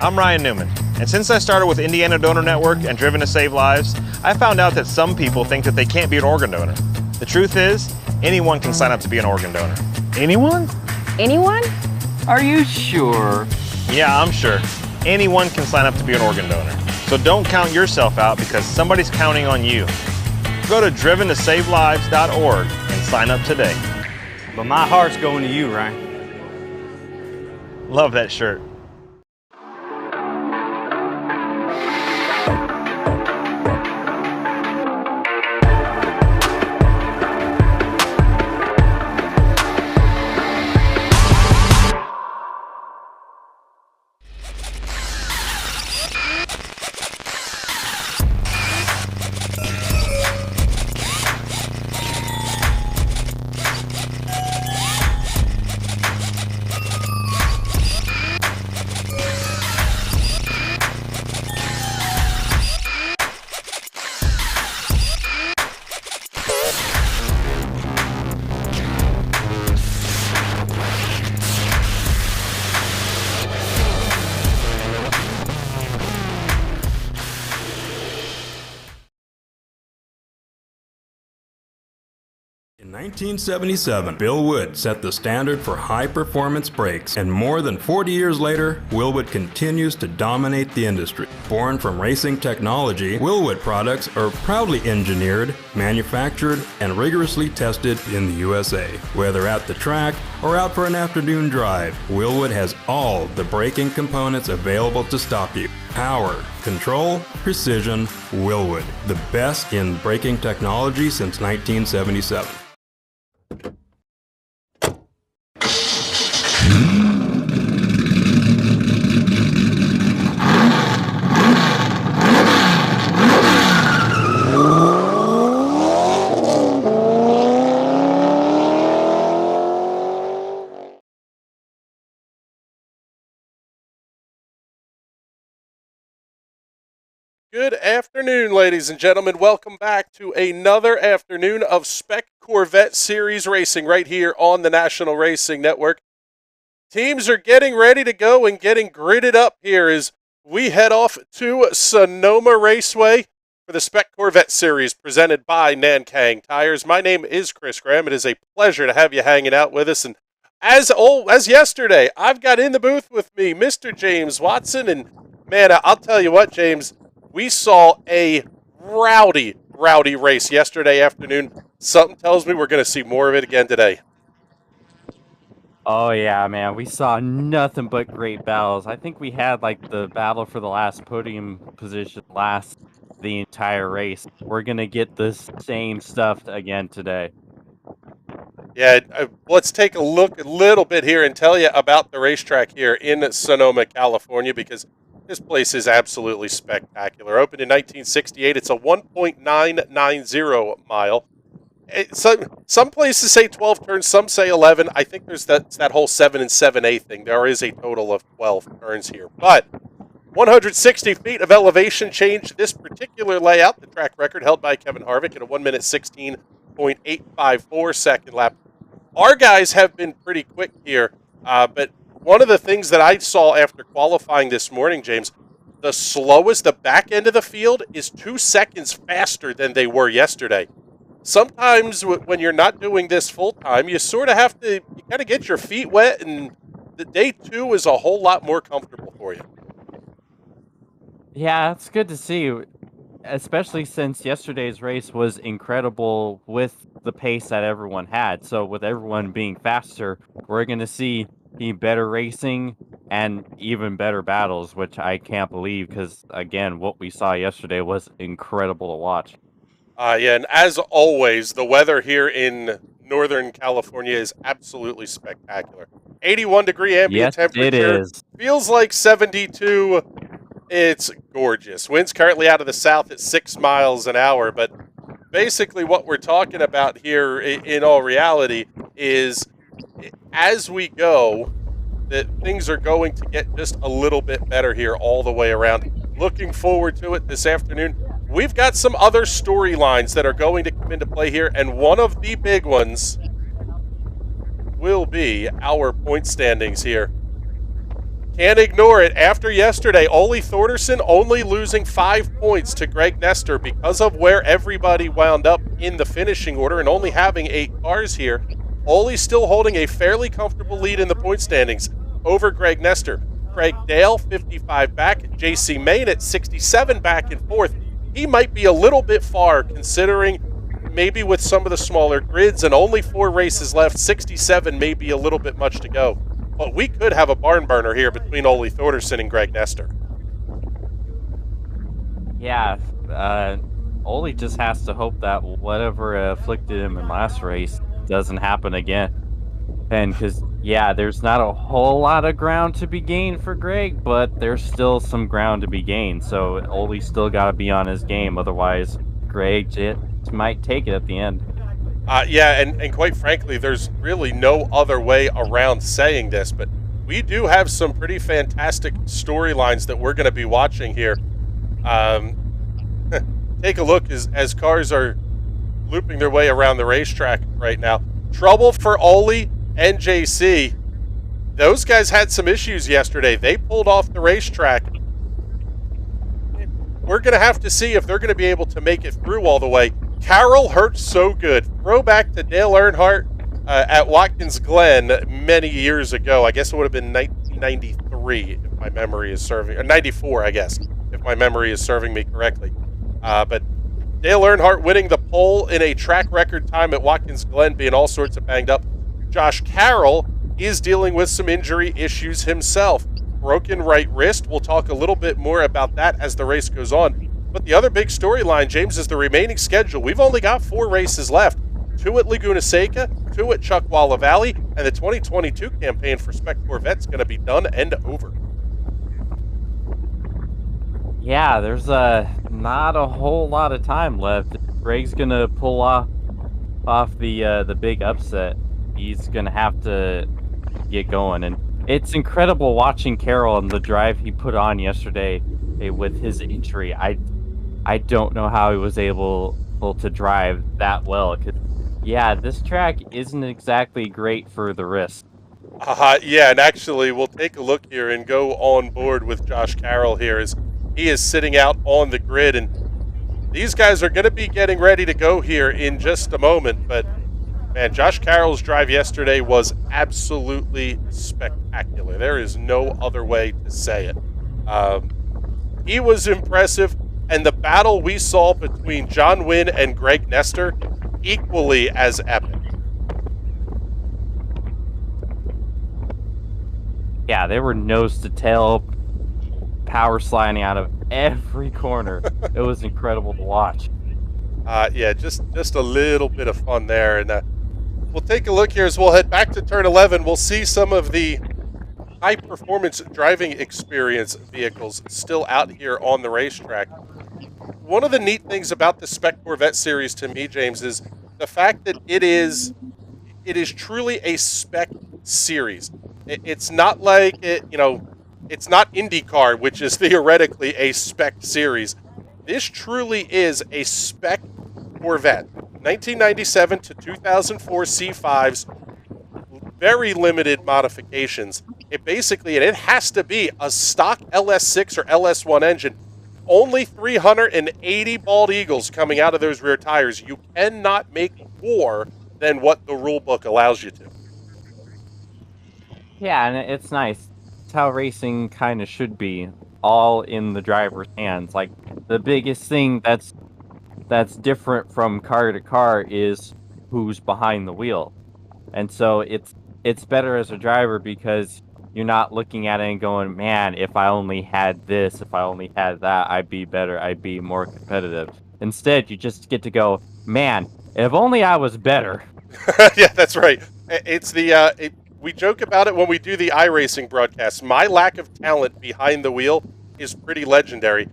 I'm Ryan Newman, and since I started with Indiana Donor Network and Driven to Save Lives, I found out that some people think that they can't be an organ donor. The truth is, anyone can sign up to be an organ donor. Anyone? Anyone? Are you sure? Yeah, I'm sure. Anyone can sign up to be an organ donor. So don't count yourself out because somebody's counting on you. Go to driventosavelives.org and sign up today. But my heart's going to you, Ryan. Love that shirt. In 1977, Bill Wood set the standard for high-performance brakes, and more than 40 years later, Willwood continues to dominate the industry. Born from racing technology, Willwood products are proudly engineered, manufactured, and rigorously tested in the USA. Whether at the track or out for an afternoon drive, Willwood has all the braking components available to stop you. Power, control, precision, Willwood. The best in braking technology since 1977. Good afternoon, ladies and gentlemen. Welcome back to another afternoon of Spec Corvette Series Racing right here on the National Racing Network. Teams are getting ready to go and getting gridded up here as we head off to Sonoma Raceway for the Spec Corvette Series presented by Nankang Tires. My name is Chris Graham. It is a pleasure to have you hanging out with us. And as yesterday, I've got in the booth with me Mr. James Watson. And man, I'll tell you what, James, we saw a rowdy race yesterday afternoon. Something tells me we're going to see more of it again today. Oh yeah, man. We saw nothing but great battles. I think we had like the battle for the last podium position last the entire race. We're going to get the same stuff again today. Yeah, let's take a look a little bit here and tell you about the racetrack here in Sonoma, California, because this place is absolutely spectacular. Opened in 1968. It's a 1.990 mile. Some places say 12 turns, some say 11. I think there's that whole 7 and 7/8 thing. There is a total of 12 turns here. But 160 feet of elevation change this particular layout. The track record held by Kevin Harvick at a 1 minute 16.854 second lap. Our guys have been pretty quick here, but one of the things that I saw after qualifying this morning, James, the back end of the field is 2 seconds faster than they were yesterday. Sometimes when you're not doing this full time, you sort of have to kind of get your feet wet, and the day 2 is a whole lot more comfortable for you. Yeah, it's good to see, especially since yesterday's race was incredible with the pace that everyone had. So with everyone being faster, we're going to see better racing and even better battles, which I can't believe because, again, what we saw yesterday was incredible to watch. Yeah, and as always, the weather here in Northern California is absolutely spectacular. 81-degree ambient temperature. It is. Feels like 72. It's gorgeous. Winds currently out of the south at 6 miles an hour, but basically what we're talking about here in all reality is as we go, that things are going to get just a little bit better here all the way around. Looking forward to it this afternoon. We've got some other storylines that are going to come into play here, and one of the big ones will be our point standings here. Can't ignore it. After yesterday, Ole Thordarson only losing 5 points to Greg Nestor because of where everybody wound up in the finishing order and only having 8 cars here. Ole's still holding a fairly comfortable lead in the point standings over Greg Nestor. Craig Dale, 55 back. JC Main at 67 back in 4th. He might be a little bit far considering maybe with some of the smaller grids and only 4 races left, 67 may be a little bit much to go. But we could have a barn burner here between Ole Thordarson and Greg Nestor. Yeah, Ole just has to hope that whatever afflicted him in last race doesn't happen again. And because, yeah, there's not a whole lot of ground to be gained for Greg, but there's still some ground to be gained. So Ole's still got to be on his game. Otherwise, Greg just might take it at the end. Yeah, and quite frankly, there's really no other way around saying this, but we do have some pretty fantastic storylines that we're going to be watching here. Take a look as cars are looping their way around the racetrack right now. Trouble for Ole and JC. Those guys had some issues yesterday. They pulled off the racetrack. We're going to have to see if they're going to be able to make it through all the way. Carroll hurt so good. Throwback to Dale Earnhardt at Watkins Glen many years ago. I guess it would have been 1993, if my memory is serving, or 94, I guess, if my memory is serving me correctly. But Dale Earnhardt winning the pole in a track record time at Watkins Glen, being all sorts of banged up. Josh Carroll is dealing with some injury issues himself. Broken right wrist. We'll talk a little bit more about that as the race goes on. But the other big storyline, James, is the remaining schedule. We've only got 4 races left. 2 at Laguna Seca, 2 at Chuckwalla Valley, and the 2022 campaign for Spec Corvette's going to be done and over. Yeah, there's not a whole lot of time left. Greg's going to pull off the big upset. He's going to have to get going. And it's incredible watching Carroll and the drive he put on yesterday with his injury. I don't know how he was able to drive that well. 'Cause, yeah, this track isn't exactly great for the wrist. Yeah, and actually, we'll take a look here and go on board with Josh Carroll here as he is sitting out on the grid. And these guys are going to be getting ready to go here in just a moment. But, man, Josh Carroll's drive yesterday was absolutely spectacular. There is no other way to say it. He was impressive. And the battle we saw between John Wynn and Greg Nestor, equally as epic. Yeah, they were nose to tail, power sliding out of every corner. It was incredible to watch. Yeah, just a little bit of fun there. And we'll take a look here as we'll head back to turn 11. We'll see some of the high-performance driving experience vehicles still out here on the racetrack. One of the neat things about the Spec Corvette series to me, James, is the fact that it is truly a spec series. It's not like it's not IndyCar, which is theoretically a spec series. This truly is a spec Corvette. 1997 to 2004 C5s, very limited modifications. It has to be a stock LS6 or LS1 engine. Only 380 bald eagles coming out of those rear tires. You cannot make more than what the rule book allows you to. Yeah, and it's nice. It's how racing kind of should be, all in the driver's hands. Like, the biggest thing that's different from car to car is who's behind the wheel. And so it's better as a driver because you're not looking at it and going, man, if I only had this, if I only had that, I'd be better, I'd be more competitive. Instead, you just get to go, man, if only I was better. Yeah, that's right. It's we joke about it when we do the iRacing broadcast. My lack of talent behind the wheel is pretty legendary.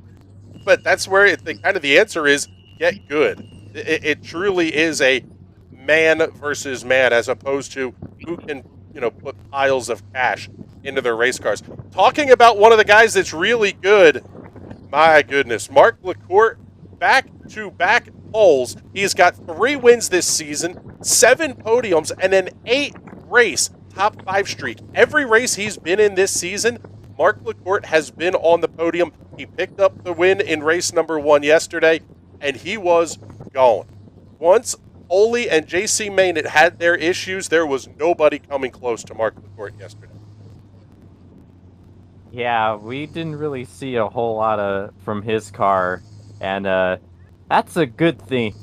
But that's where the answer is get good. It truly is a man versus man as opposed to who can, put piles of cash into their race cars. Talking about one of the guys that's really good, my goodness, Mark LaCour, back-to-back poles. He's got 3 wins this season, 7 podiums, and an 8-race top 5 streak. Every race he's been in this season, Mark LaCourte has been on the podium. He picked up the win in race number 1 yesterday, and he was gone. Once Ole and JC Maynard had their issues, there was nobody coming close to Mark LaCourte yesterday. Yeah, we didn't really see a whole lot from his car, and that's a good thing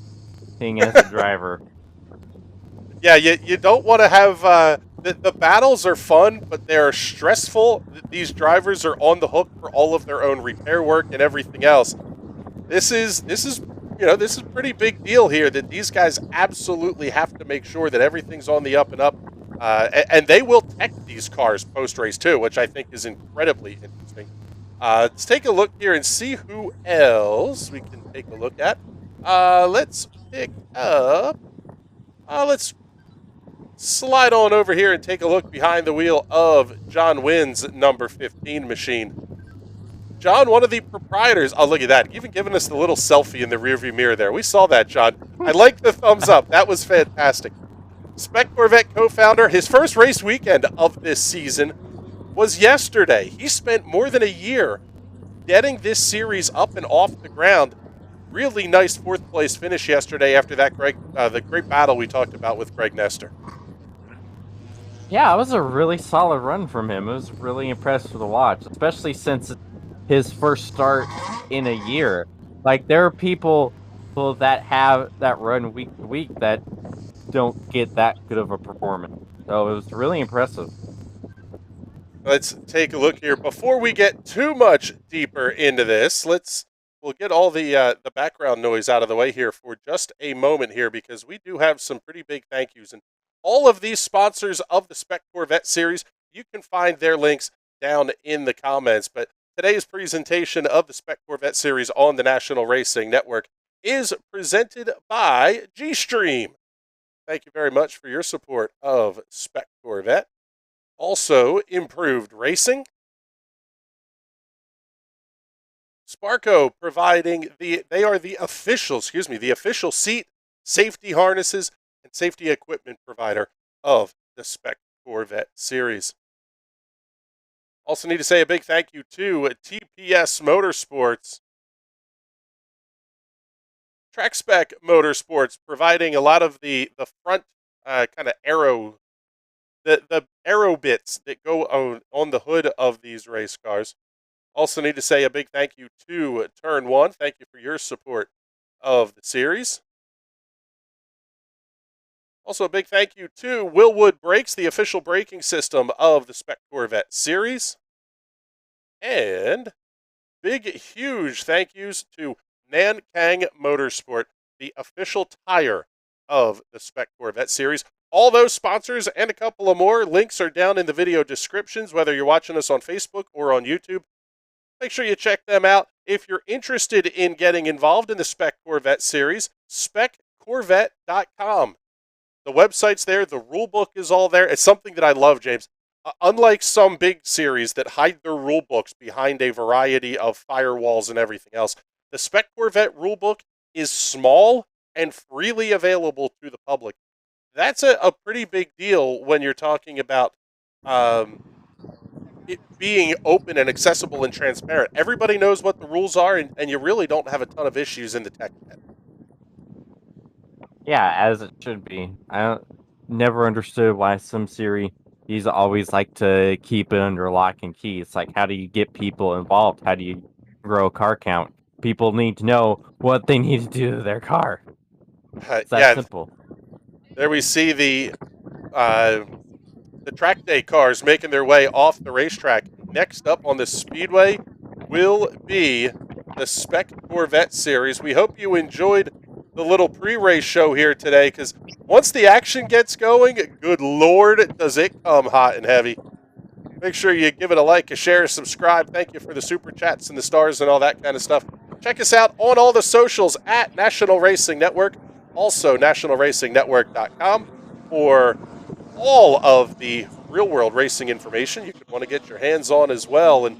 as a driver. Yeah, you don't want to have the battles are fun, but they're stressful. These drivers are on the hook for all of their own repair work and everything else. This is a pretty big deal here that these guys absolutely have to make sure that everything's on the up and up. And they will tech these cars post-race too, which I think is incredibly interesting. Let's take a look here and see who else we can take a look at. Let's pick up... let's slide on over here and take a look behind the wheel of John Wynn's number 15 machine. John, one of the proprietors. Oh, look at that. Even giving us the little selfie in the rearview mirror there. We saw that, John. I like the thumbs up. That was fantastic. Spec Corvette co-founder, his first race weekend of this season was yesterday. He spent more than a year getting this series up and off the ground. Really nice fourth place finish yesterday after that the great battle we talked about with Greg Nestor. Yeah, it was a really solid run from him. It was really impressive to watch, especially since his first start in a year. Like, there are people that have that run week to week that don't get that good of a performance. So it was really impressive. Let's take a look here. Before we get too much deeper into this, we'll get all the background noise out of the way here for just a moment here, because we do have some pretty big thank yous. And all of these sponsors of the Spec Corvette series, you can find their links down in the comments. But today's presentation of the Spec Corvette series on the National Racing Network is presented by G-Stream. Thank you very much for your support of Spec Corvette. Also, Improved Racing. Sparco providing the official seat, safety harnesses, and safety equipment provider of the Spec Corvette series. Also need to say a big thank you to TPS Motorsports. Track Spec Motorsports providing a lot of the front kind of aero, the aero bits that go on the hood of these race cars. Also need to say a big thank you to Turn 1. Thank you for your support of the series. Also a big thank you to Willwood Brakes, the official braking system of the Spec Corvette series. And big, huge thank yous to Nankang Motorsport, the official tire of the Spec Corvette series. All those sponsors and a couple of more links are down in the video descriptions, whether you're watching us on Facebook or on YouTube. Make sure you check them out. If you're interested in getting involved in the Spec Corvette series, speccorvette.com. The website's there. The rule book is all there. It's something that I love, James. Unlike some big series that hide their rule books behind a variety of firewalls and everything else, the Spec Corvette rulebook is small and freely available to the public. That's a pretty big deal when you're talking about it being open and accessible and transparent. Everybody knows what the rules are, and you really don't have a ton of issues in the tech yet. Yeah, as it should be. Never understood why some series always like to keep it under lock and key. It's like, how do you get people involved? How do you grow a car count? People need to know what they need to do to their car. It's that simple. There we see the track day cars making their way off the racetrack. Next up on the speedway will be the Spec Corvette series. We hope you enjoyed the little pre-race show here today, because once the action gets going, good Lord, does it come hot and heavy. Make sure you give it a like, a share, a subscribe. Thank you for the super chats and the stars and all that kind of stuff. Check us out on all the socials at National Racing Network. Also, nationalracingnetwork.com for all of the real-world racing information you could want to get your hands on as well. And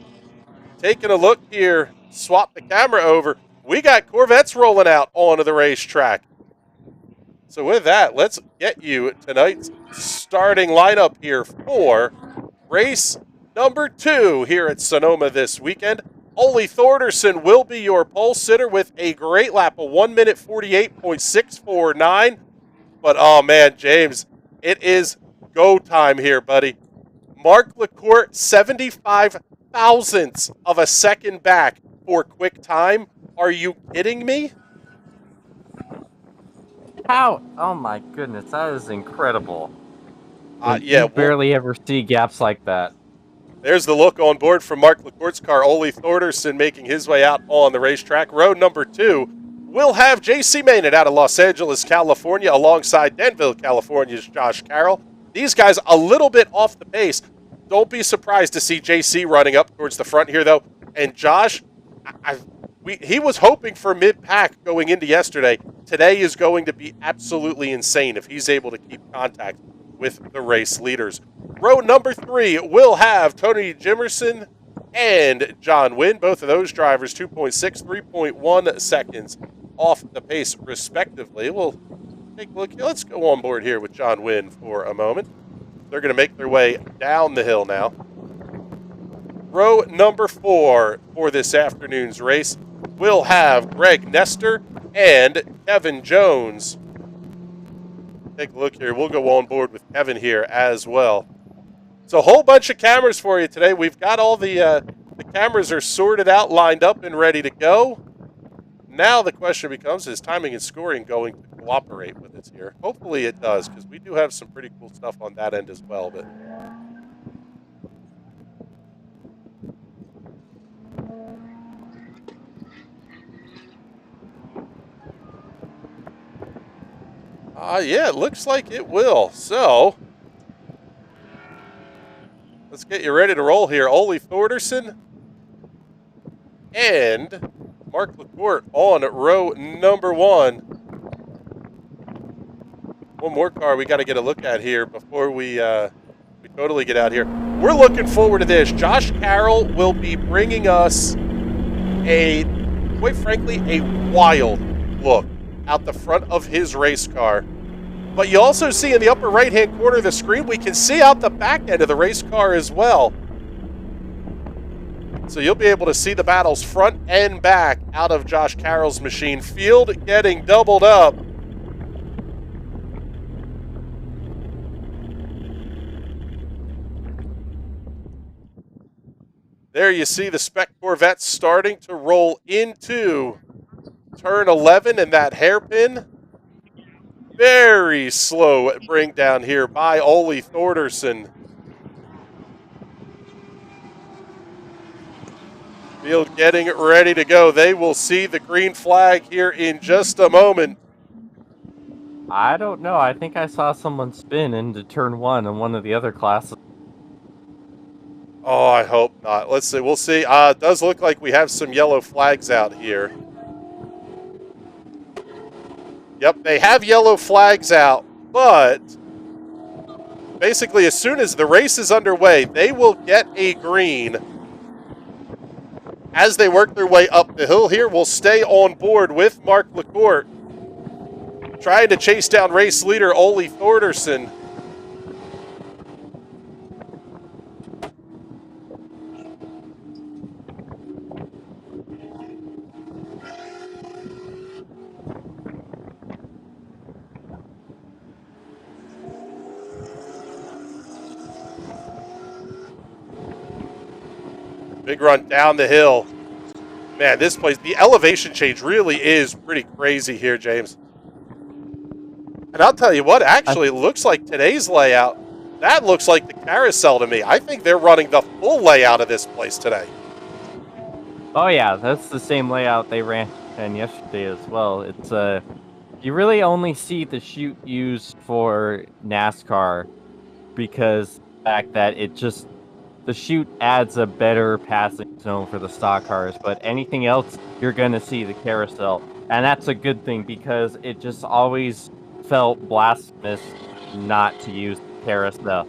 taking a look here, swap the camera over. We got Corvettes rolling out onto the racetrack. So with that, let's get you tonight's starting lineup here for race number 2 here at Sonoma this weekend. Ole Thorderson will be your pole sitter with a great lap of 1 minute 48.649. But, oh, man, James, it is go time here, buddy. Mark LaCourte, 75 thousandths of a second back for quick time. Are you kidding me? How? Oh my goodness, that is incredible. Yeah, you barely ever see gaps like that. There's the look on board from Mark LaCourte's car. Ole Thorderson making his way out on the racetrack. Row number 2 will have J.C. Maynard out of Los Angeles, California, alongside Denville, California's Josh Carroll. These guys a little bit off the pace. Don't be surprised to see J.C. running up towards the front here, though. And Josh, he was hoping for mid-pack going into yesterday. Today is going to be absolutely insane if he's able to keep contact with the race leaders. Row number 3 will have Tony Jimerson and John Wynn. Both of those drivers 2.6, 3.1 seconds off the pace, respectively. We'll take a look. Let's go on board here with John Wynn for a moment. They're going to make their way down the hill now. Row number 4 for this afternoon's race will have Greg Nestor and Kevin Jones. Take a look here. We'll go on board with Kevin here as well. So a whole bunch of cameras for you today. We've got all the cameras are sorted out, lined up, and ready to go. Now the question becomes, is timing and scoring going to cooperate with us here? Hopefully it does, because we do have some pretty cool stuff on that end as well. But yeah, it looks like it will. So let's get you ready to roll here. Ole Thorderson and Mark LaCourte on row number 1. One more car we got to get a look at here before we totally get out here. We're looking forward to this. Josh Carroll will be bringing us quite frankly, a wild look out the front of his race car. But you also see in the upper right-hand corner of the screen, we can see out the back end of the race car as well. So you'll be able to see the battles front and back out of Josh Carroll's machine. Field getting doubled up. There you see the Spec Corvette starting to roll into turn 11 and that hairpin. Very slow bring down here by Ole Thorderson. Field getting ready to go. They will see the green flag here in just a moment. I don't know. I think I saw someone spin into turn 1 in one of the other classes. Oh, I hope not. Let's see. We'll see. It does look like we have some yellow flags out here. Yep, they have yellow flags out, but basically as soon as the race is underway, they will get a green. As they work their way up the hill here, we'll stay on board with Mark LaCourte, trying to chase down race leader Ole Thorderson. Big run down the hill. Man, this place, the elevation change really is pretty crazy here, James. And I'll tell you what, actually, it looks like today's layout, that looks like the carousel to me. I think they're running the full layout of this place today. Oh yeah, that's the same layout they ran yesterday as well. It's you really only see the chute used for NASCAR because the fact that the chute adds a better passing zone for the stock cars, but anything else, you're going to see the carousel. And that's a good thing because it just always felt blasphemous not to use the carousel.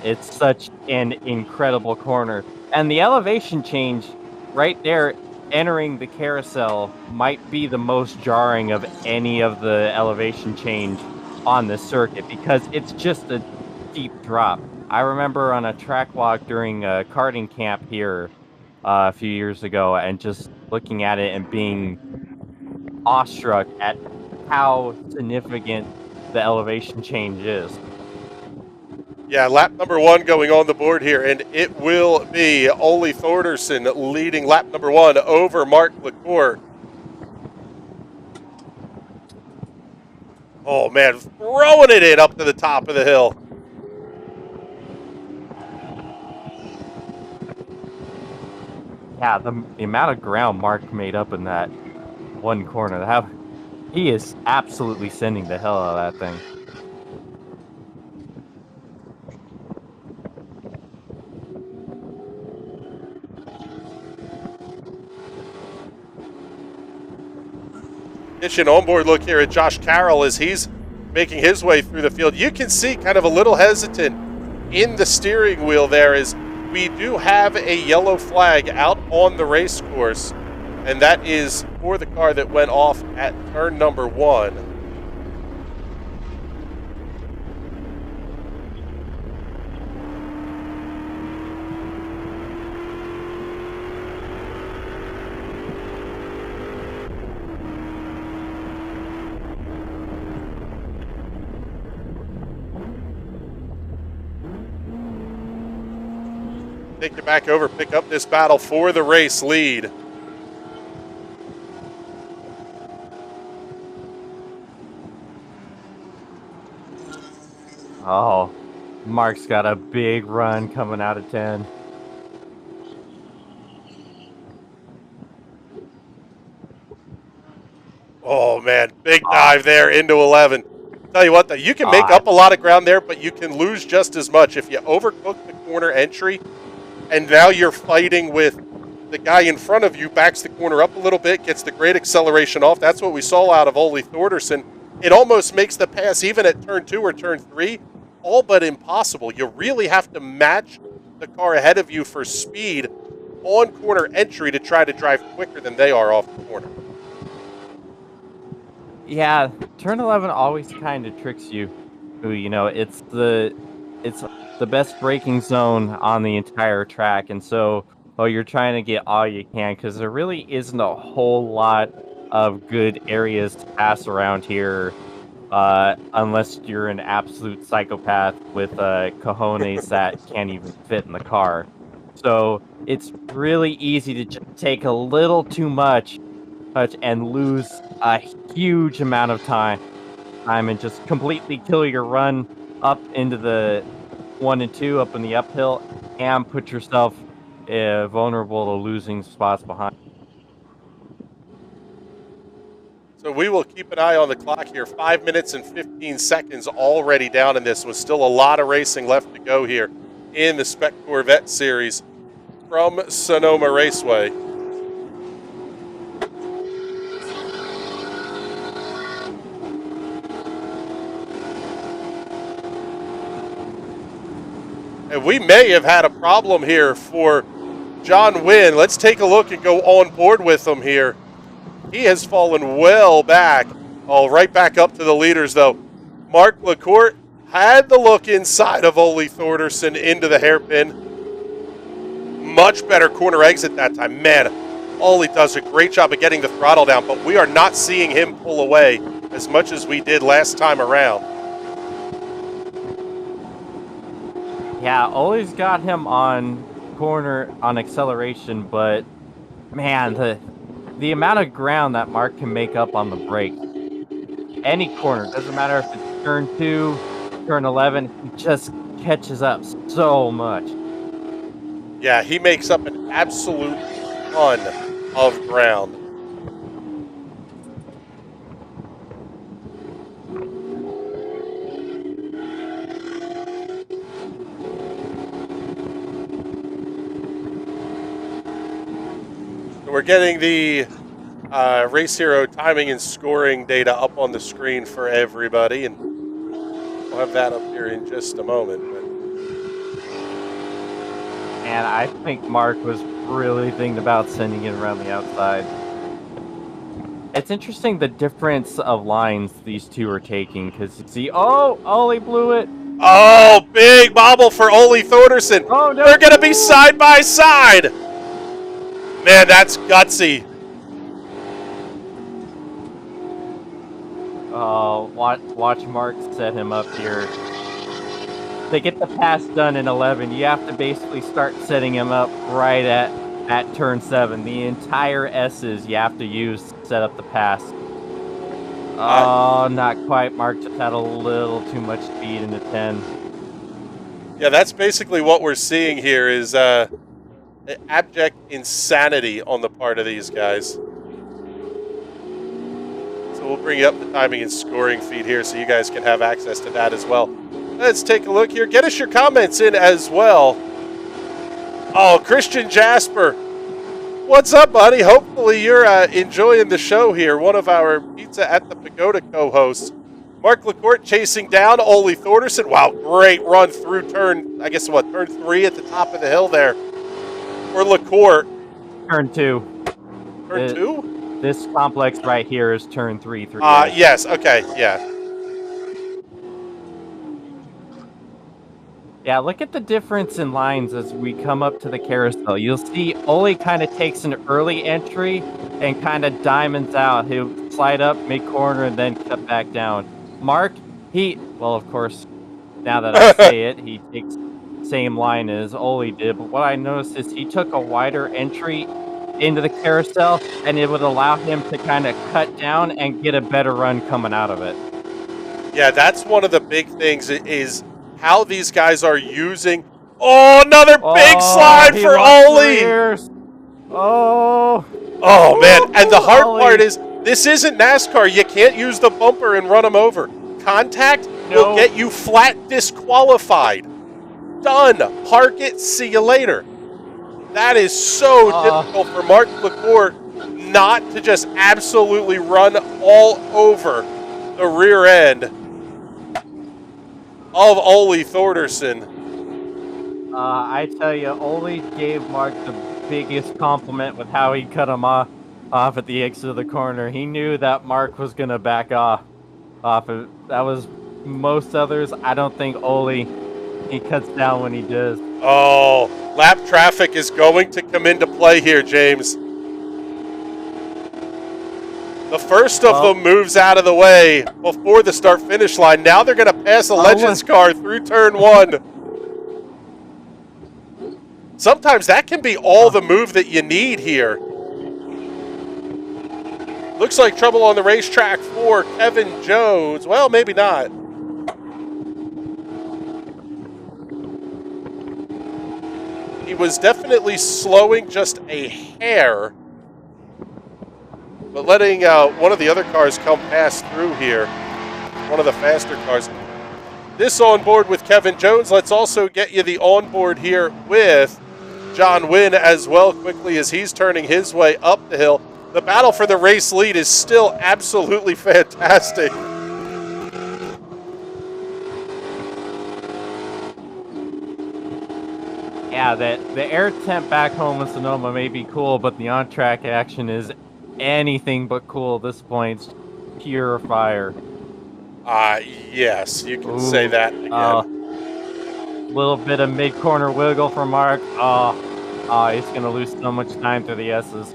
It's such an incredible corner. And the elevation change right there, entering the carousel, might be the most jarring of any of the elevation change on this circuit because it's just a steep drop. I remember on a track walk during a karting camp here a few years ago, and just looking at it and being awestruck at how significant the elevation change is. Yeah, lap number 1 going on the board here, and it will be Ole Thordarson leading lap number 1 over Mark LaCour. Oh, man, throwing it in up to the top of the hill. Yeah, the amount of ground Mark made up in that one corner, he is absolutely sending the hell out of that thing. Getting an onboard look here at Josh Carroll as he's making his way through the field. You can see kind of a little hesitant in the steering wheel there as we do have a yellow flag out on the race course, and that is for the car that went off at turn number 1. Take it back over, pick up this battle for the race lead. Oh, Mark's got a big run coming out of 10. Oh, man, big dive there into 11. Tell you what, though, you can make up a lot of ground there, but you can lose just as much if you overcook the corner entry, and now you're fighting with the guy in front of you, backs the corner up a little bit, gets the great acceleration off. That's what we saw out of Ole Thordarson. It almost makes the pass, even at turn 2 or turn 3, all but impossible. You really have to match the car ahead of you for speed on corner entry to try to drive quicker than they are off the corner. Yeah, turn 11 always kind of tricks you. You know, it's the best braking zone on the entire track, and so you're trying to get all you can because there really isn't a whole lot of good areas to pass around here, unless you're an absolute psychopath with cojones that can't even fit in the car. So it's really easy to just take a little too much and lose a huge amount of time and just completely kill your run up into the 1 and 2 up in the uphill and put yourself vulnerable to losing spots behind. So we will keep an eye on the clock here. 5 minutes and 15 seconds already down in this, with still a lot of racing left to go here in the Spec Corvette series from Sonoma Raceway. And we may have had a problem here for John Wynn. Let's take a look and go on board with him here. He has fallen well back. Oh, right back up to the leaders, though. Mark LaCour had the look inside of Ole Thordarson into the hairpin. Much better corner exit that time. Man, Ole does a great job of getting the throttle down, but we are not seeing him pull away as much as we did last time around. Yeah, Ole's got him on corner on acceleration, but man, the amount of ground that Mark can make up on the brake, any corner, doesn't matter if it's turn 2, turn 11, he just catches up so much. Yeah, he makes up an absolute ton of ground. We're getting the Race Hero timing and scoring data up on the screen for everybody, and we'll have that up here in just a moment. And I think Mark was really thinking about sending it around the outside. It's interesting the difference of lines these two are taking, because you see, oh, Ole blew it, Oh, big bobble for Ole Thorderson. Oh, no. They're going to be side by side. Man, that's gutsy. Oh, watch Mark set him up here. To get the pass done in 11, you have to basically start setting him up right at turn 7. The entire S's you have to use to set up the pass. Oh, not quite. Mark just had a little too much speed in the 10. Yeah, that's basically what we're seeing here is abject insanity on the part of these guys. So we'll bring you up the timing and scoring feed here so you guys can have access to that as well. Let's take a look here. Get us your comments in as well. Oh, Christian Jasper. What's up, buddy? Hopefully you're enjoying the show here. One of our Pizza at the Pagoda co-hosts. Mark LaCourte chasing down Ole Thorderson. Wow, great run through turn, I guess what, turn 3 at the top of the hill there for LaCourte. Turn 2. Turn 2? This complex right here is turn 3. Yes, okay, yeah. Yeah, look at the difference in lines as we come up to the carousel. You'll see Ole kind of takes an early entry and kind of diamonds out. He'll slide up mid-corner and then cut back down. Mark, well, of course, now that I say it, he takes the same line as Ole did. But what I noticed is he took a wider entry into the carousel, and it would allow him to kind of cut down and get a better run coming out of it. Yeah, that's one of the big things is how these guys are using. Oh, another big slide for Ole. Oh, man. And the hard part is this isn't NASCAR. You can't use the bumper and run them over. Contact will get you flat disqualified. Done. Park it. See you later. That is so difficult for Mark LaCourte not to just absolutely run all over the rear end of Ole Thorderson. I tell you, Ole gave Mark the biggest compliment with how he cut him off at the exit of the corner. He knew that Mark was going to back off. That was most others. I don't think Ole, he cuts down when he does. Oh, lap traffic is going to come into play here, James. The first of them moves out of the way before the start-finish line. Now they're going to pass a Legends car through turn 1. Sometimes that can be all the move that you need here. Looks like trouble on the racetrack for Kevin Jones. Well, maybe not. He was definitely slowing just a hair, but letting one of the other cars come pass through here, one of the faster cars. This onboard with Kevin Jones. Let's also get you the onboard here with John Wynn as well, quickly as he's turning his way up the hill. The battle for the race lead is still absolutely fantastic. Yeah, the air temp back home in Sonoma may be cool, but the on-track action is anything but cool at this point. It's pure fire. Yes, you can say that again. Little bit of mid-corner wiggle for Mark. He's going to lose so much time through the S's.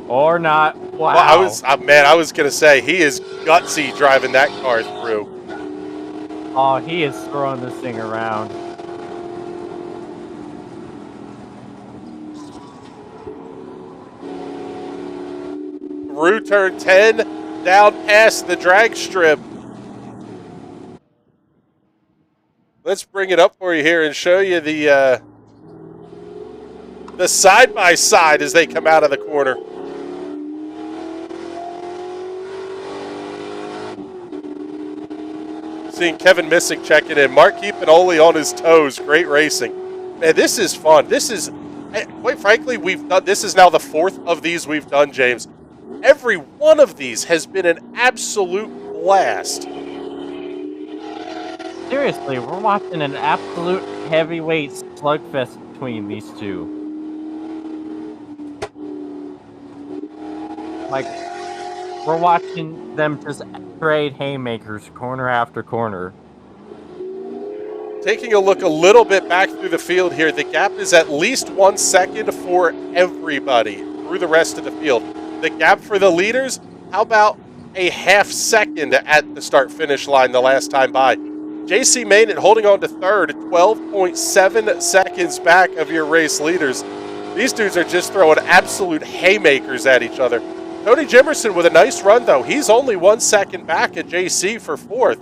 Or not. Wow. Well, I was going to say, he is gutsy driving that car through. Oh, he is throwing this thing around. Through turn 10, down past the drag strip. Let's bring it up for you here and show you the side-by-side as they come out of the corner. Seeing Kevin Missick checking in. Mark keeping Ole on his toes. Great racing. Man, this is fun. This is, quite frankly, this is now the 4th of these we've done, James. Every one of these has been an absolute blast. Seriously, we're watching an absolute heavyweight slugfest between these two. Like, we're watching them just trade haymakers corner after corner. taking a look a little bit back through the field here, the gap is at least 1 second for everybody through the rest of the field. The gap for the leaders, how about a half second at the start-finish line the last time by? JC Maynard holding on to third, 12.7 seconds back of your race leaders. These dudes are just throwing absolute haymakers at each other. Tony Jimerson with a nice run, though. He's only 1 second back at JC for fourth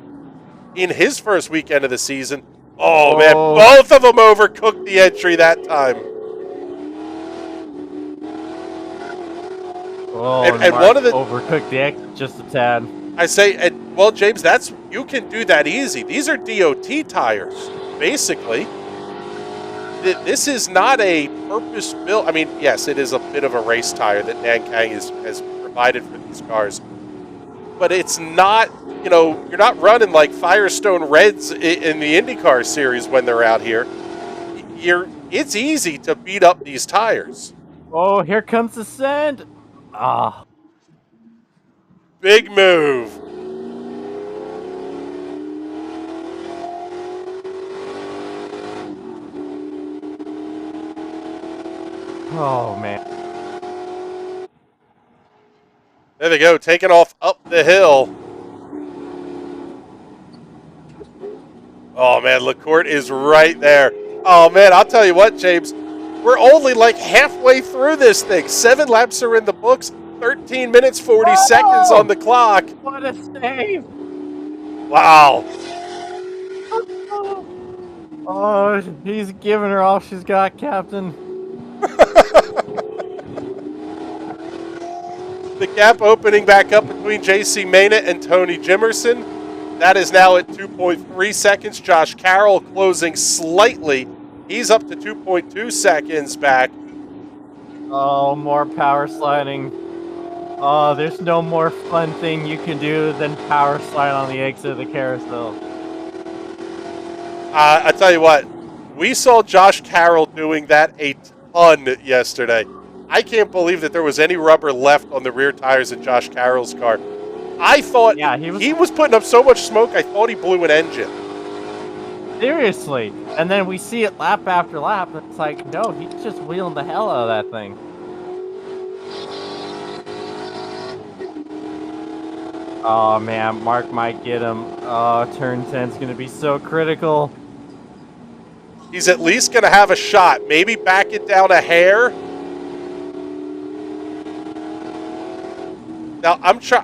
in his first weekend of the season. Oh, man, both of them overcooked the entry that time. Oh, and one of the overcooked the X just a tad. I say, well, James, you can do that easy. These are DOT tires, basically. This is not a purpose-built. I mean, yes, it is a bit of a race tire that Nankang has provided for these cars, but it's not. You're not running like Firestone Reds in the IndyCar series when they're out here. It's easy to beat up these tires. Oh, here comes the send. Ah. Big move. Oh, man. There they go, taking off up the hill. Oh, man, LaCourte is right there. Oh, man, I'll tell you what, James. We're only like halfway through this thing. 7 laps are in the books. 13 minutes, 40 seconds on the clock. What a save. Wow. Oh, he's giving her all she's got, Captain. The gap opening back up between JC Maynard and Tony Jimerson. That is now at 2.3 seconds. Josh Carroll closing slightly. He's up to 2.2 seconds back. Oh, more power sliding. Oh, there's no more fun thing you can do than power slide on the exit of the carousel. I tell you what, we saw Josh Carroll doing that a ton yesterday. I can't believe that there was any rubber left on the rear tires in Josh Carroll's car. I thought he was putting up so much smoke, I thought he blew an engine. Seriously. And then we see it lap after lap. It's like, no, he's just wheeling the hell out of that thing. Oh, man, Mark might get him. Oh, turn 10's going to be so critical. He's at least going to have a shot. Maybe back it down a hair. Now,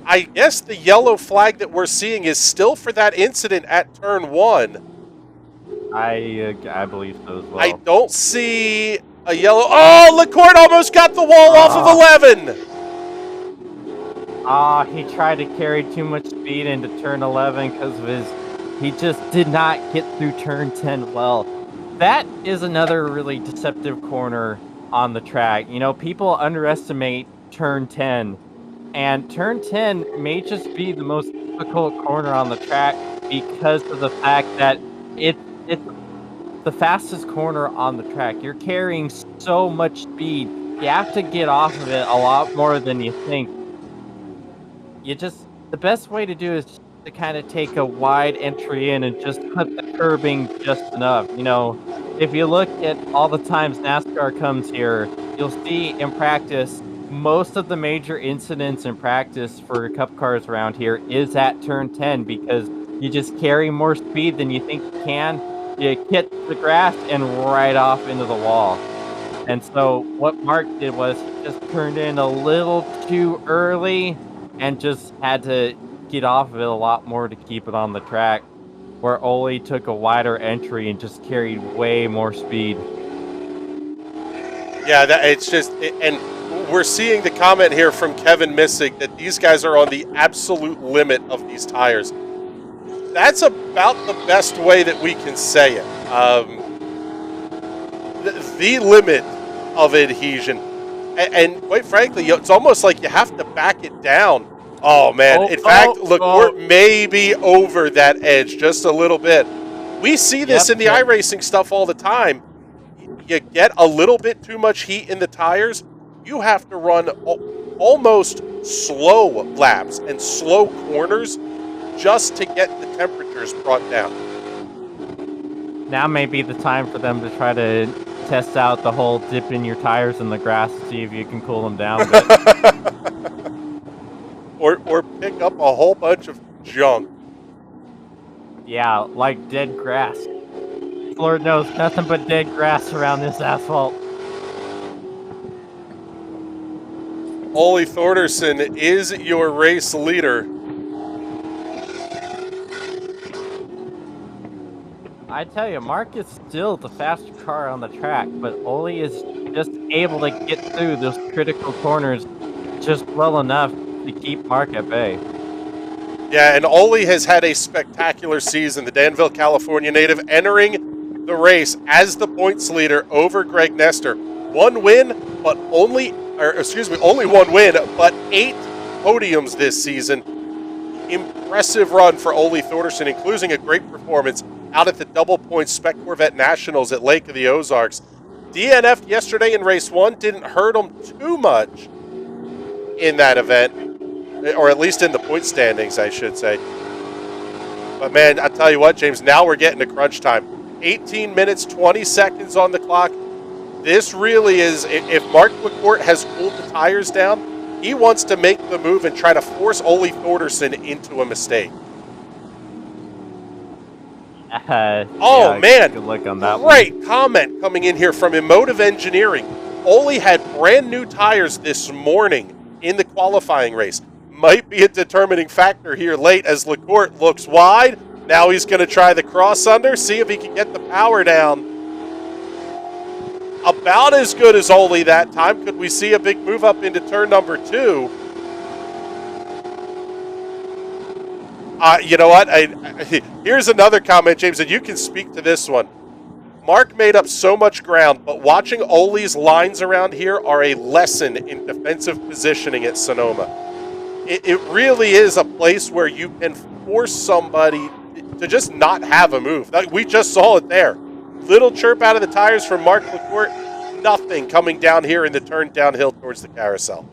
I guess the yellow flag that we're seeing is still for that incident at turn 1. I believe so as well. I don't see a yellow. Oh, LaCourte almost got the wall off of 11. He tried to carry too much speed into turn 11 because of he just did not get through turn 10 well. That is another really deceptive corner on the track. People underestimate turn 10. And turn 10 may just be the most difficult corner on the track because of the fact that it's the fastest corner on the track. You're carrying so much speed. You have to get off of it a lot more than you think. The best way to do is just to kind of take a wide entry in and just put the curbing just enough. If you look at all the times NASCAR comes here, you'll see in practice, most of the major incidents in practice for Cup cars around here is at turn 10 because you just carry more speed than you think you can. You hit the grass and right off into the wall. And so what Mark did was he just turned in a little too early and just had to get off of it a lot more to keep it on the track, where Ole took a wider entry and just carried way more speed. Yeah, and we're seeing the comment here from Kevin Missig that these guys are on the absolute limit of these tires. That's about the best way that we can say it. The limit of adhesion. And quite frankly, it's almost like you have to back it down. Oh, man. In fact, look, we're maybe over that edge just a little bit. We see this in the iRacing stuff all the time. You get a little bit too much heat in the tires, you have to run almost slow laps and slow corners just to get the temperatures brought down. Now may be the time for them to try to test out the whole dip in your tires in the grass to see if you can cool them down. But or pick up a whole bunch of junk. yeah, like dead grass. Lord knows, nothing but dead grass around this asphalt. Ole Thordarson is your race leader. I tell you, Mark is still the faster car on the track, but Ole is just able to get through those critical corners just well enough to keep Mark at bay. Yeah, and Ole has had a spectacular season. The Danville, California native entering the race as the points leader over Greg Nestor. One win, but only one win, but 8 podiums this season. Impressive run for Ole Thordarson, including a great performance out at the double points Spec Corvette Nationals at Lake of the Ozarks. DNF'd yesterday in race 1, didn't hurt him too much in that event, or at least in the point standings, I should say. But man, I tell you what, James, now we're getting to crunch time. 18 minutes, 20 seconds on the clock. This really is, if Mark LaCourte has cooled the tires down, he wants to make the move and try to force Ole Thordarson into a mistake. Yeah, man, good luck on that great comment coming in here from Emotive Engineering. Ole had brand new tires this morning in the qualifying race. Might be a determining factor here late as LaCourte looks wide. Now he's going to try the cross under, see if he can get the power down. About as good as Ole that time. Could we see a big move up into turn number 2? You know what? Here's another comment, James, and you can speak to this one. Mark made up so much ground, but watching Ole's lines around here are a lesson in defensive positioning at Sonoma. It really is a place where you can force somebody to just not have a move. We just saw it there. Little chirp out of the tires from Mark LaCourte, nothing coming down here in the turn downhill towards the carousel.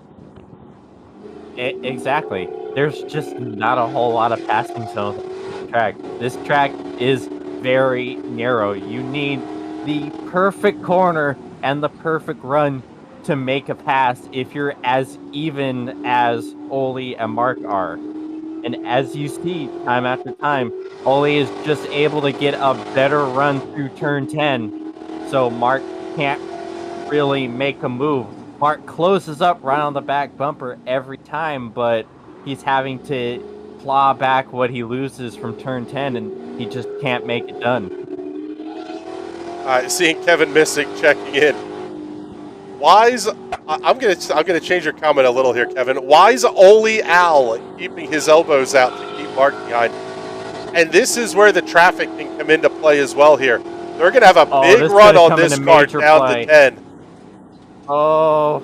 Exactly. There's just not a whole lot of passing zones on the track. This track is very narrow. You need the perfect corner and the perfect run to make a pass if you're as even as Ole and Mark are. And as you see time after time, Ole is just able to get a better run through turn 10, so Mark can't really make a move. Mark closes up right on the back bumper every time, but he's having to claw back what he loses from turn 10, and he just can't make it done. Seeing Kevin Missick checking in. I'm gonna change your comment a little here, Kevin. Why's Ole Al keeping his elbows out to keep Mark behind? And this is where the traffic can come into play as well here. They're gonna have a big run on this car down to 10. Oh.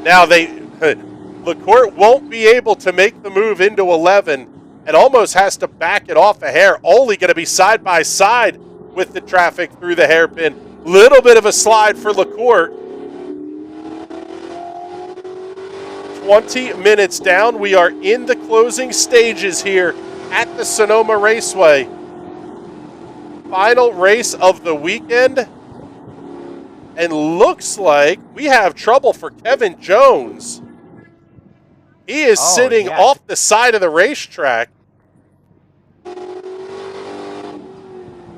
Now LaCourte won't be able to make the move into 11 and almost has to back it off a hair. Ole going to be side by side with the traffic through the hairpin. Little bit of a slide for LaCourte. 20 minutes down. We are in the closing stages here at the Sonoma Raceway. Final race of the weekend. And looks like we have trouble for Kevin Jones. He is sitting off the side of the racetrack.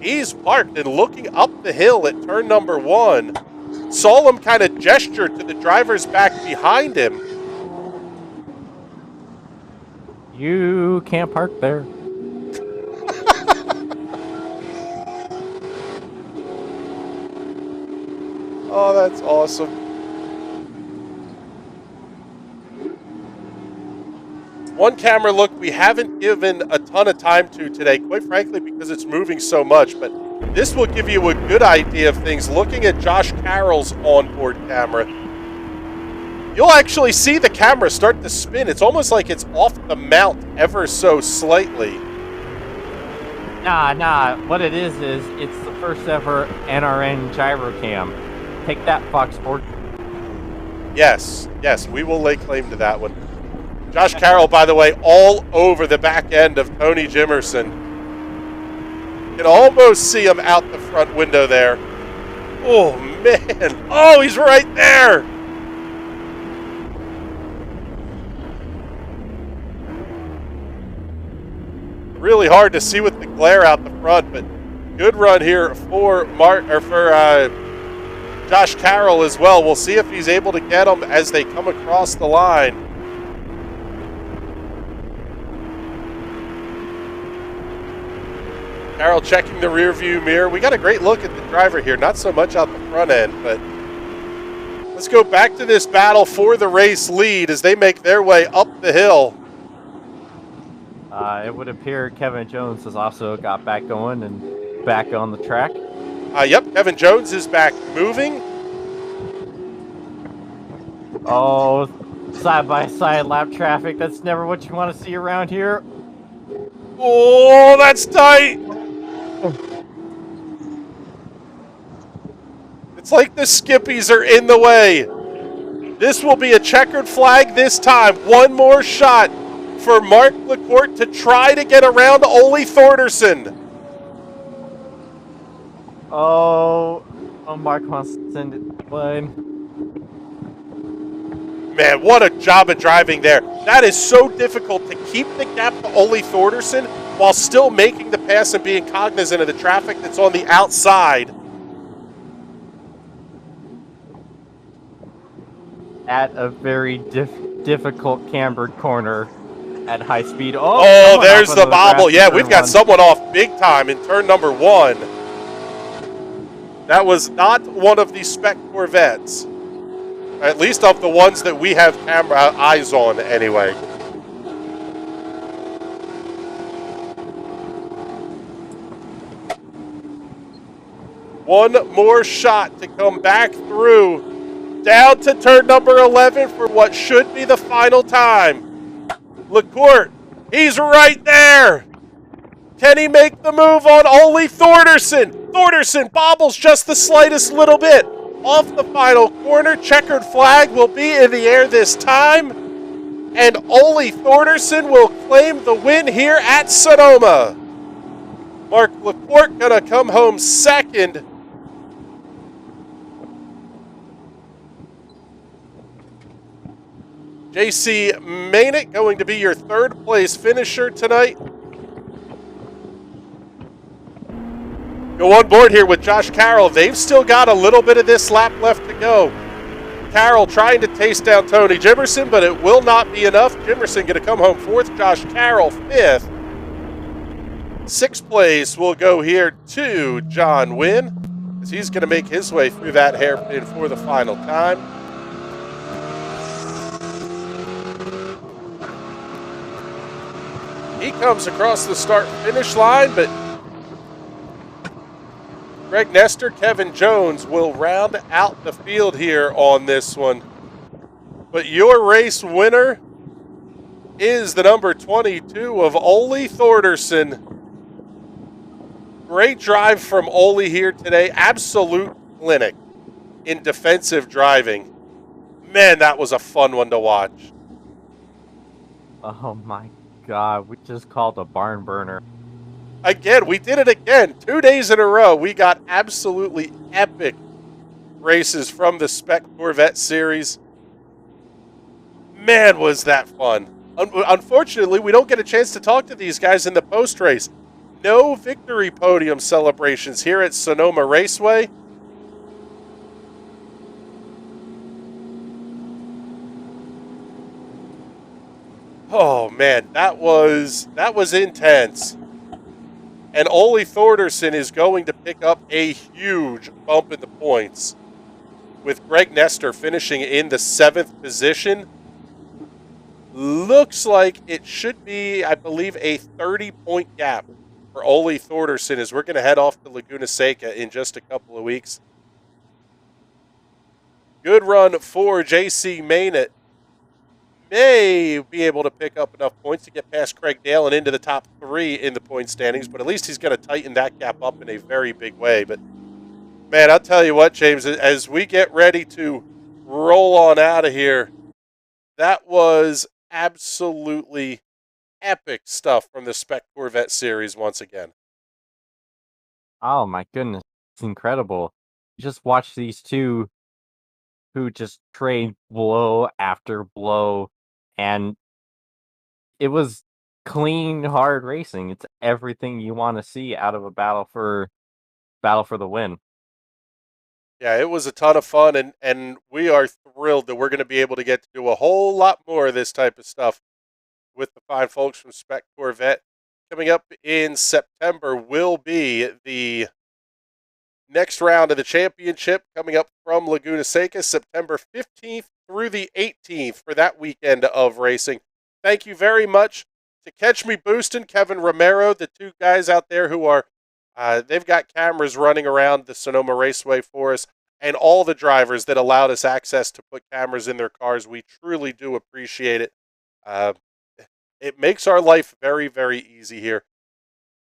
He's parked and looking up the hill at turn number 1. Saw him kind of gesture to the driver's back behind him. You can't park there. Oh, that's awesome. One camera look we haven't given a ton of time to today, quite frankly, because it's moving so much, but this will give you a good idea of things. Looking at Josh Carroll's onboard camera, you'll actually see the camera start to spin. It's almost like it's off the mount ever so slightly. Nah. What it is it's the first ever NRN gyro cam. Take that, Fox Sports. Yes, we will lay claim to that one. Josh Carroll, by the way, all over the back end of Tony Jimerson. You can almost see him out the front window there. Oh, man. Oh, he's right there. Really hard to see with the glare out the front, but good run here for Josh Carroll as well. We'll see if he's able to get them as they come across the line. Carroll checking the rear view mirror. We got a great look at the driver here, not so much out the front end, but let's go back to this battle for the race lead as they make their way up the hill. It would appear Kevin Jones has also got back going and back on the track. Yep, Kevin Jones is back moving. Oh, side-by-side lap traffic. That's never what you want to see around here. Oh, that's tight. It's like the skippies are in the way. This will be a checkered flag this time. One more shot for Mark LaCourte to try to get around Ole Thorderson. Oh, Mark wants to send it line. Man, what a job of driving there. That is so difficult to keep the gap to Ole Thorderson while still making the pass and being cognizant of the traffic that's on the outside. At a very difficult cambered corner at high speed. Oh, there's the bobble. Yeah, we've got someone off big time in turn number 1. That was not one of the Spec Corvettes. At least of the ones that we have camera eyes on anyway. One more shot to come back through. Down to turn number 11 for what should be the final time. LaCourte, he's right there. Can he make the move on Ole Thorderson? Thorderson bobbles just the slightest little bit. Off the final corner, checkered flag will be in the air this time. And Ole Thorderson will claim the win here at Sonoma. Mark LaCourte gonna come home second. JC Maynett going to be your third place finisher tonight. Go on board here with Josh Carroll. They've still got a little bit of this lap left to go. Carroll trying to taste down Tony Jimerson, but it will not be enough. Jimerson going to come home fourth. Josh Carroll fifth. Sixth place will go here to John Wynn, as he's going to make his way through that hairpin for the final time. He comes across the start-finish line, but Greg Nestor, Kevin Jones will round out the field here on this one. But your race winner is the number 22 of Ole Thorderson. Great drive from Ole here today. Absolute clinic in defensive driving. Man, that was a fun one to watch. Oh my God, we just called a barn burner. Again, we did it again. 2 days in a row. We got absolutely epic races from the Spec Corvette series. Man, was that fun. Unfortunately, we don't get a chance to talk to these guys in the post-race. No victory podium celebrations here at Sonoma Raceway. Oh man, that was intense. And Ole Thorderson is going to pick up a huge bump in the points, with Greg Nestor finishing in the 7th position. Looks like it should be, I believe, a 30-point gap for Ole Thorderson as we're going to head off to Laguna Seca in just a couple of weeks. Good run for JC Maynett. May be able to pick up enough points to get past Craig Dale and into the top 3 in the point standings, but at least he's going to tighten that gap up in a very big way. But, man, I'll tell you what, James, as we get ready to roll on out of here, that was absolutely epic stuff from the Spec Corvette series once again. Oh my goodness, it's incredible. Just watch these two who just trade blow after blow, and it was clean, hard racing. It's everything you want to see out of a battle for the win. Yeah, it was a ton of fun, and we are thrilled that we're going to be able to get to do a whole lot more of this type of stuff with the fine folks from Spec Corvette. Coming up in September will be the next round of the championship coming up from Laguna Seca, September 15th through the 18th for that weekend of racing. Thank you very much to Catch Me Boostin', Kevin Romero, the two guys out there who are, they've got cameras running around the Sonoma Raceway for us, and all the drivers that allowed us access to put cameras in their cars. We truly do appreciate it. It makes our life very, very easy here.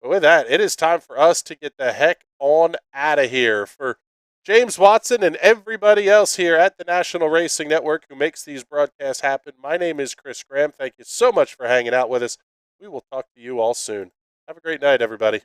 But with that, it is time for us to get the heck on out of here. For James Watson and everybody else here at the National Racing Network who makes these broadcasts happen, my name is Chris Graham. Thank you so much for hanging out with us. We will talk to you all soon. Have a great night, everybody.